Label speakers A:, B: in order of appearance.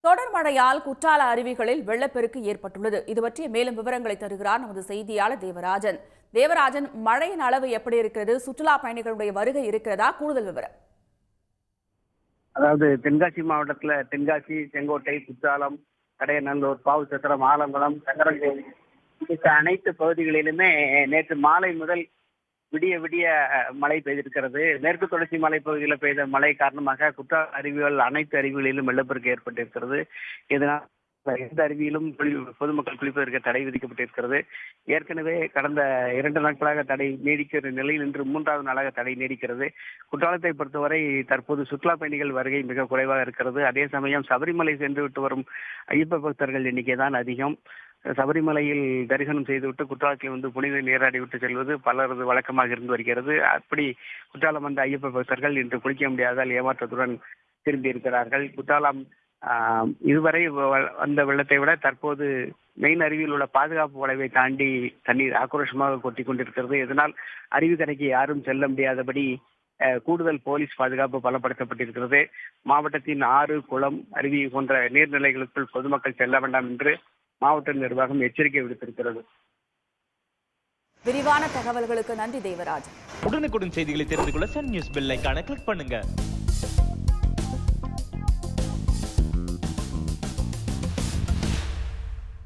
A: தொடர் மழையால் குற்றால அருவிகளில் வெள்ளப்பெருக்கு ஏற்பட்டுள்ளது. இது பற்றிய மேலும் விவரங்களை தருகிறார் நமது செய்தியாளர் தேவராஜன். தேவராஜன், மழையின் அளவு எப்படி இருக்கிறது? சுற்றுலா பயணிகளுடைய வருகை இருக்கிறதா? கூடுதல் விவரம்.
B: அதாவது தென்காசி மாவட்டத்துல தென்காசி, செங்கோட்டை, குற்றாலம், கடையநல்லூர், பாவுச்சத்திரம், ஆலங்குளம், சங்கரன்கோவில் உள்ளிட்ட அனைத்து பகுதிகளிலுமே நேற்று மாலை முதல் விடிய விடிய மழை பெய்திருக்கிறது. மேற்கு தொடர்ச்சி மலைப்பகுதியில் பெய்த மழை காரணமாக குற்றால அருவிகள் அனைத்து அருவிகளிலும் வெள்ளப்பெருக்கு ஏற்பட்டிருக்கிறது. இதனால் எந்த அருவியிலும் பொதுமக்கள் குளிப்பதற்கு தடை விதிக்கப்பட்டிருக்கிறது. ஏற்கனவே கடந்த 2 நாட்களாக தடை நீடிக்கிற நிலையில் இன்று 3வது நாளாக தடை நீடிக்கிறது. குற்றாலத்தை பொறுத்தவரை தற்போது சுற்றுலா பயணிகள் வருகை மிக குறைவாக இருக்கிறது. அதே சமயம் சபரிமலை சென்று விட்டு வரும் ஐயப்ப பக்தர்கள் எண்ணிக்கை தான் அதிகம். சபரிமலையில் தரிசனம் செய்துவிட்டு குற்றாலத்தில் வந்து புனித நீராடி விட்டு செல்வது பலரது வழக்கமாக இருந்து வருகிறது. அப்படி குற்றாலம் வந்த ஐயப்ப பக்தர்கள் இன்று குளிக்க முடியாதால் ஏமாற்றத்துடன் திரும்பி இருக்கிறார்கள். குற்றாலம் இதுவரை வந்த வெள்ளத்தை விட தற்போது மெயின் அருவியில் உள்ள பாதுகாப்பு வளைவை தாண்டி தண்ணீர் ஆக்ரோஷமாக கொட்டி கொண்டிருக்கிறது. இதனால் அருவி கரைக்கு யாரும் செல்ல முடியாதபடி கூடுதல் போலீஸ் பாதுகாப்பு பலப்படுத்தப்பட்டிருக்கிறது. மாவட்டத்தின் ஆறு, குளம், அருவி போன்ற நீர்நிலைகளுக்குள் பொதுமக்கள் செல்ல வேண்டாம் என்று மாவட்ட நிர்வாகம் எச்சரிக்கை விடுத்திருக்கிறது.
A: விரிவான தகவல்களுக்கு நன்றி தேவராஜ்.
C: உடனுக்குடன் செய்திகளை தெரிந்து கொள்ள சன் நியூஸ் பெல் ஐகானை கிளிக் பண்ணுங்க.